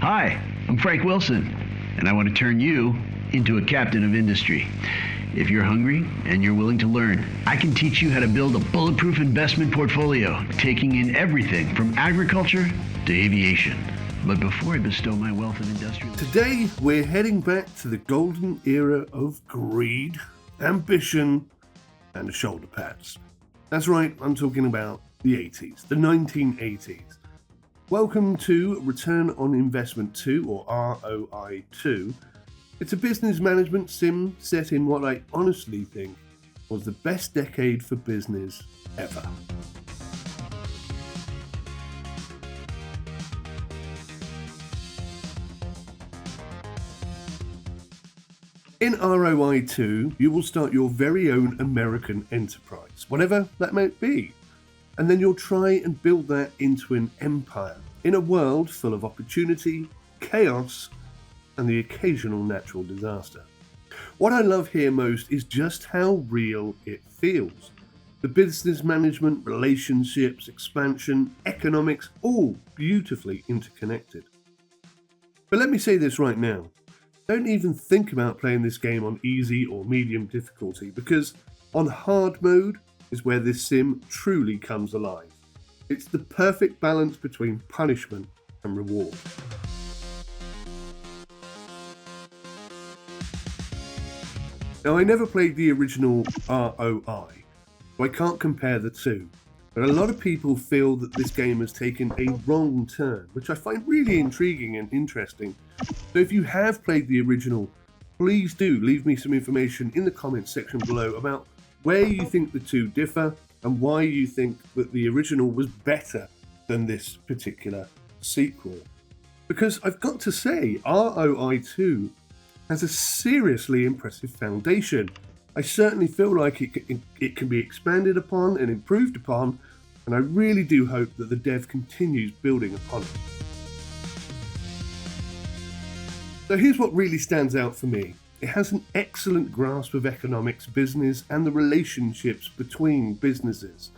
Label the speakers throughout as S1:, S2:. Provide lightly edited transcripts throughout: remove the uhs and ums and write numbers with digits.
S1: Hi, I'm Frank Wilson, and I want to turn you into a captain of industry. If you're hungry and you're willing to learn, I can teach you how to build a bulletproof investment portfolio, taking in everything from agriculture to aviation. But before I bestow my wealth of industrial...
S2: Today, we're heading back to the golden era of greed, ambition, and shoulder pads. That's right, I'm talking about the 80s, the 1980s. Welcome to Return on Investment 2, or ROI 2. It's a business management sim set in what I honestly think was the best decade for business ever. In ROI 2, you will start your very own American enterprise, whatever that might be. And then you'll try and build that into an empire in a world full of opportunity, chaos, and the occasional natural disaster. What I love here most is just how real it feels. The business management, relationships, expansion, economics, all beautifully interconnected. But let me say this right now. Don't even think about playing this game on easy or medium difficulty, because on hard mode is where this sim truly comes alive. It's the perfect balance between punishment and reward. Now, I never played the original ROI, so I can't compare the two, but a lot of people feel that this game has taken a wrong turn, which I find really intriguing and interesting. So if you have played the original, please do leave me some information in the comments section below about where you think the two differ and why you think that the original was better than this particular sequel. Because I've got to say, ROI 2 has a seriously impressive foundation. I certainly feel like it can be expanded upon and improved upon, and I really do hope that the dev continues building upon it. So here's what really stands out for me. It has an excellent grasp of economics, business, and the relationships between businesses.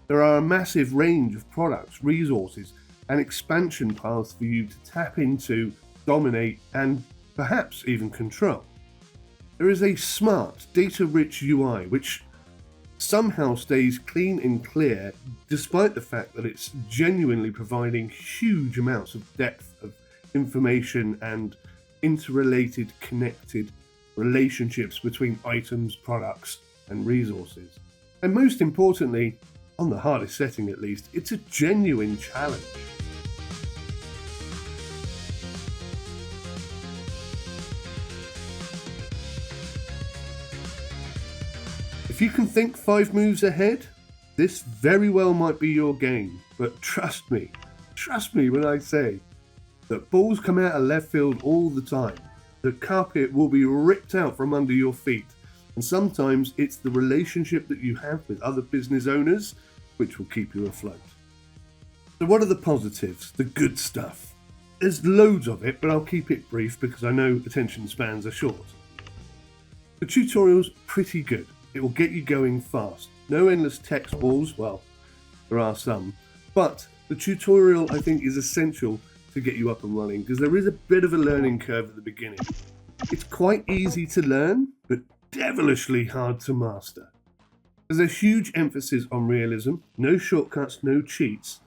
S2: There are a massive range of products, resources, and expansion paths for you to tap into, dominate, and perhaps even control. There is a smart, data-rich UI which somehow stays clean and clear despite the fact that it's genuinely providing huge amounts of depth of information and interrelated, connected relationships between items, products, and resources. And most importantly, on the hardest setting at least, it's a genuine challenge. If you can think 5 moves ahead, this very well might be your game. But trust me when I say that balls come out of left field all the time. The carpet will be ripped out from under your feet. And sometimes it's the relationship that you have with other business owners which will keep you afloat. So what are the positives, the good stuff? There's loads of it, but I'll keep it brief because I know attention spans are short. The tutorial's pretty good. It will get you going fast. No endless text balls, well, there are some. But the tutorial, I think, is essential to get you up and running because there is a bit of a learning curve at the beginning. It's quite easy to learn, but devilishly hard to master. There's a huge emphasis on realism, no shortcuts, no cheats,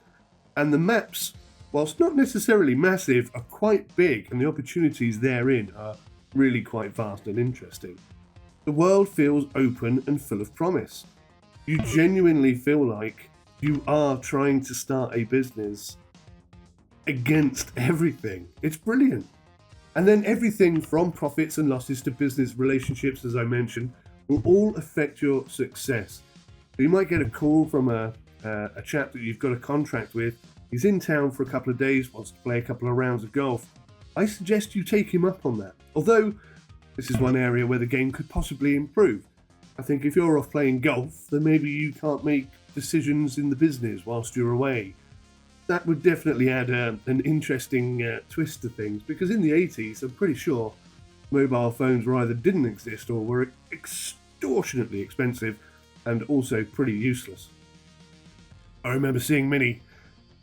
S2: and the maps, whilst not necessarily massive, are quite big and the opportunities therein are really quite vast and interesting. The world feels open and full of promise. You genuinely feel like you are trying to start a business against everything. It's brilliant. And then everything from profits and losses to business relationships, as I mentioned, will all affect your success. So you might get a call from a chap that you've got a contract with. He's in town for a couple of days, wants to play a couple of rounds of golf. I suggest you take him up on that. Although this is one area where the game could possibly improve. I think if you're off playing golf, then maybe you can't make decisions in the business whilst you're away. That would definitely add an interesting twist to things, because in the 80s, I'm pretty sure mobile phones either didn't exist or were extortionately expensive and also pretty useless. I remember seeing many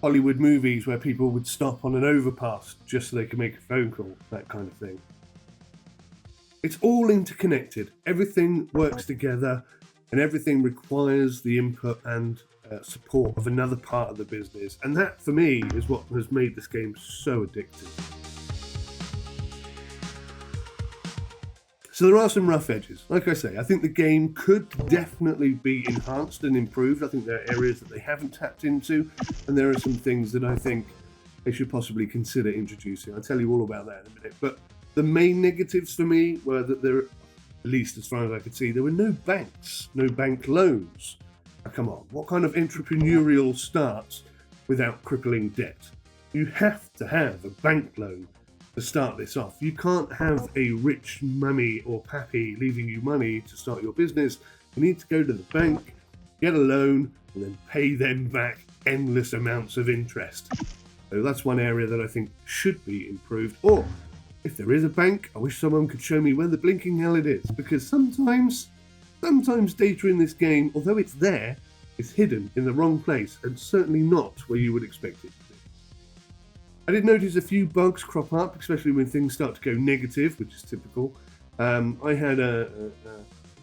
S2: Hollywood movies where people would stop on an overpass just so they could make a phone call, that kind of thing. It's all interconnected. Everything works together and everything requires the input and support of another part of the business. And that, for me, is what has made this game so addictive. So there are some rough edges. Like I say, I think the game could definitely be enhanced and improved. I think there are areas that they haven't tapped into, and there are some things that I think they should possibly consider introducing. I'll tell you all about that in a minute. But the main negatives for me were that there, at least as far as I could see, there were no banks, no bank loans. Now, come on, what kind of entrepreneurial starts without crippling debt? You have to have a bank loan to start this off. You can't have a rich mummy or pappy leaving you money to start your business. You need to go to the bank, get a loan, and then pay them back endless amounts of interest. So that's one area that I think should be improved. Or if there is a bank, I wish someone could show me where the blinking hell it is, because sometimes data in this game, although it's there, is hidden in the wrong place and certainly not where you would expect it to be. I did notice a few bugs crop up, especially when things start to go negative, which is typical. I had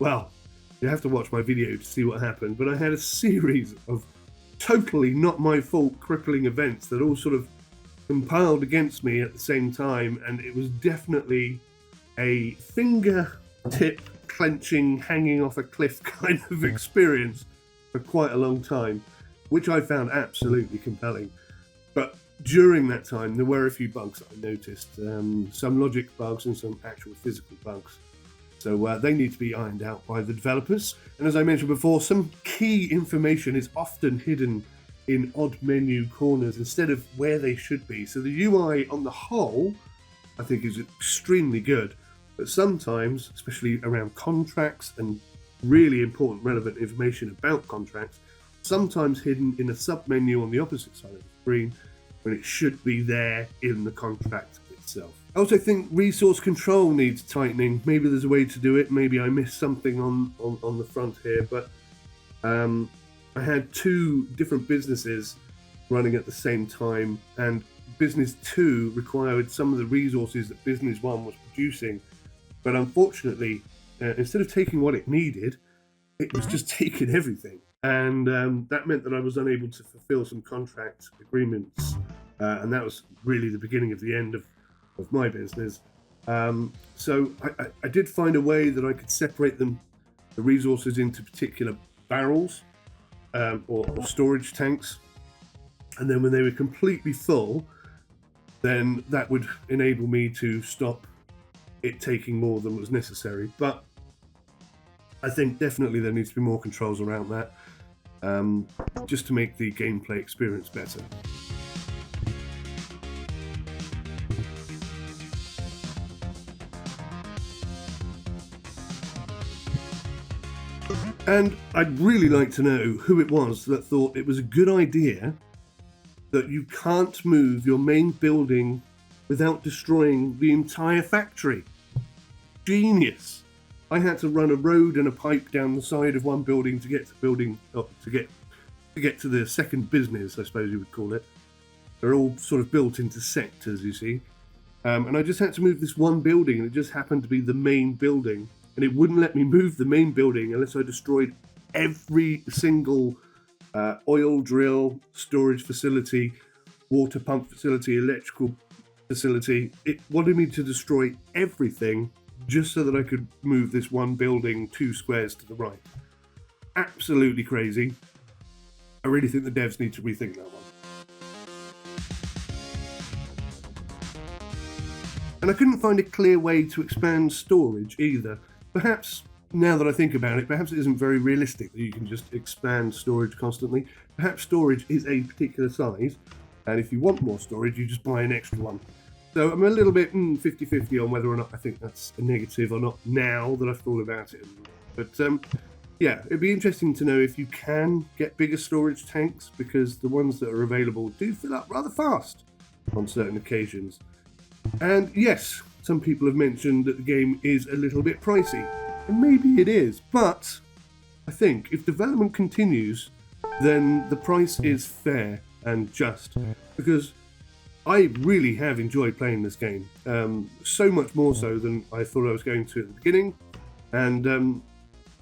S2: well, you have to watch my video to see what happened, but I had a series of totally not my fault crippling events that all sort of compiled against me at the same time, and it was definitely a fingertip clenching, hanging off a cliff kind of experience for quite a long time, which I found absolutely compelling. But during that time, there were a few bugs that I noticed, some logic bugs and some actual physical bugs. So they need to be ironed out by the developers. And as I mentioned before, some key information is often hidden in odd menu corners instead of where they should be. So the UI on the whole, I think, is extremely good. But sometimes, especially around contracts and really important relevant information about contracts, sometimes hidden in a sub-menu on the opposite side of the screen when it should be there in the contract itself. I also think resource control needs tightening. Maybe there's a way to do it. Maybe I missed something on the front here, but I had two different businesses running at the same time, and Business 2 required some of the resources that Business 1 was producing. But unfortunately, instead of taking what it needed, it was just taking everything. And that meant that I was unable to fulfill some contract agreements. And that was really the beginning of the end of my business. So I did find a way that I could separate the resources into particular barrels or storage tanks. And then when they were completely full, then that would enable me to stop it taking more than was necessary. But I think definitely there needs to be more controls around that, just to make the gameplay experience better. And I'd really like to know who it was that thought it was a good idea that you can't move your main building without destroying the entire factory. Genius. I had to run a road and a pipe down the side of one building to get to get to the second business, I suppose you would call it. They're all sort of built into sectors, you see. And I just had to move this one building, and it just happened to be the main building. And it wouldn't let me move the main building unless I destroyed every single oil drill, storage facility, water pump facility, electrical facility. It wanted me to destroy everything just so that I could move this one building 2 squares to the right. Absolutely crazy. I really think the devs need to rethink that one. And I couldn't find a clear way to expand storage either. Perhaps, now that I think about it, perhaps it isn't very realistic that you can just expand storage constantly. Perhaps storage is a particular size, and if you want more storage, you just buy an extra one. So I'm a little bit 50-50 on whether or not I think that's a negative or not now that I've thought about it. But yeah, it'd be interesting to know if you can get bigger storage tanks, because the ones that are available do fill up rather fast on certain occasions. And yes, some people have mentioned that the game is a little bit pricey, and maybe it is, but I think if development continues, then the price is fair. and just, because I really have enjoyed playing this game, so much more so than I thought I was going to at the beginning. And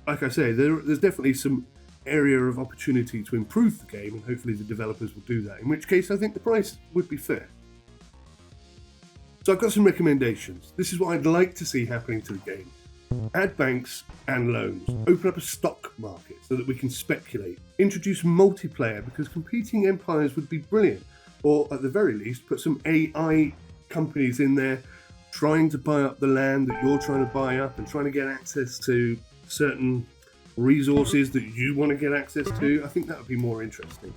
S2: like I say, there's definitely some area of opportunity to improve the game, and hopefully the developers will do that, in which case I think the price would be fair. So I've got some recommendations. This is what I'd like to see happening to the game. Add banks and loans. Open up a stock market so that we can speculate. Introduce multiplayer, because competing empires would be brilliant. Or at the very least, put some AI companies in there trying to buy up the land that you're trying to buy up and trying to get access to certain resources that you want to get access to. I think that would be more interesting.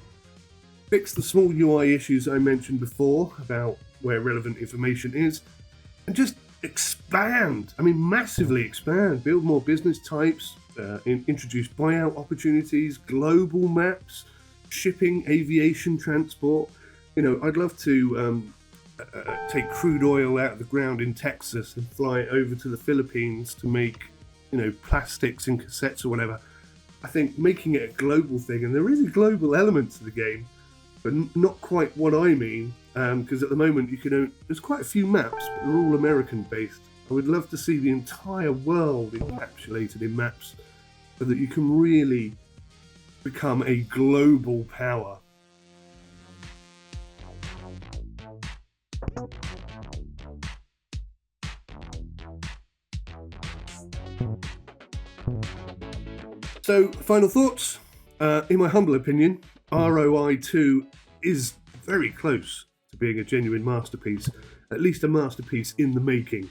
S2: Fix the small UI issues I mentioned before about where relevant information is, and just expand. I mean, massively expand. Build more business types, introduce buyout opportunities, global maps, shipping, aviation, transport. I'd love to take crude oil out of the ground in Texas and fly it over to the Philippines to make, plastics and cassettes or whatever. I think making it a global thing, and there is a global element to the game, but not quite what I mean, because at the moment there's quite a few maps, but they're all American based. I would love to see the entire world encapsulated in maps so that you can really become a global power. So, final thoughts. In my humble opinion, ROI 2 is very close to being a genuine masterpiece, at least a masterpiece in the making.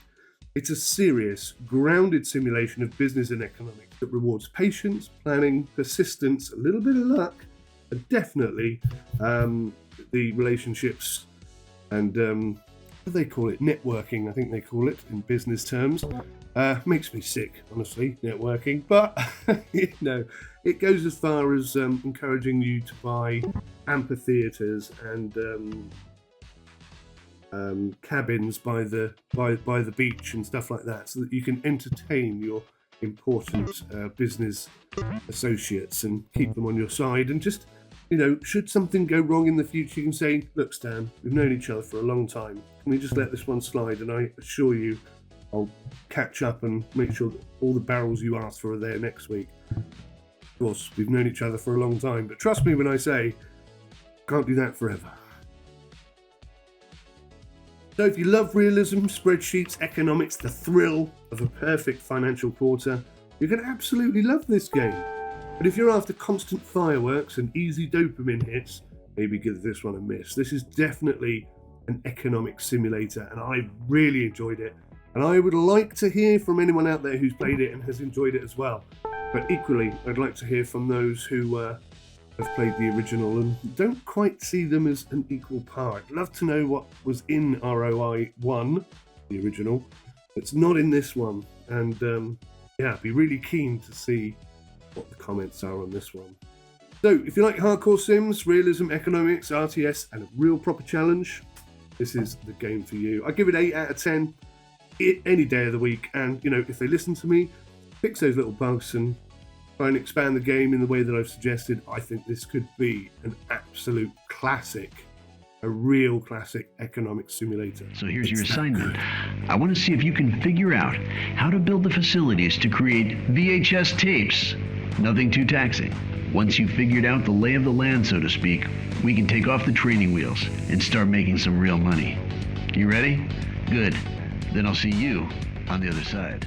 S2: It's a serious, grounded simulation of business and economics that rewards patience, planning, persistence, a little bit of luck, and definitely the relationships and what do they call it? Networking, I think they call it in business terms. Makes me sick, honestly, networking. But, it goes as far as encouraging you to buy amphitheatres and cabins by the beach and stuff like that, so that you can entertain your important business associates and keep them on your side. And just, should something go wrong in the future, you can say, look, Stan, we've known each other for a long time. Can we just let this one slide? And I assure you, I'll catch up and make sure that all the barrels you asked for are there next week. Of course, we've known each other for a long time, but trust me when I say, can't do that forever. So if you love realism, spreadsheets, economics, the thrill of a perfect financial quarter, you're going to absolutely love this game. But if you're after constant fireworks and easy dopamine hits, maybe give this one a miss. This is definitely an economic simulator, and I really enjoyed it. And I would like to hear from anyone out there who's played it and has enjoyed it as well. But equally, I'd like to hear from those who have played the original and don't quite see them as an equal part. I'd love to know what was in ROI 1, the original, that's not in this one. And I'd be really keen to see what the comments are on this one. So, if you like hardcore sims, realism, economics, RTS, and a real proper challenge, this is the game for you. I give it 8 out of 10. Any day of the week, and if they listen to me, fix those little bugs and try and expand the game in the way that I've suggested, I think this could be an absolute classic, a real classic economic simulator.
S1: So here's your assignment. I want to see if you can figure out how to build the facilities to create VHS tapes. Nothing too taxing. Once you've figured out the lay of the land, so to speak, we can take off the training wheels and start making some real money. You ready? Good. Then I'll see you on the other side.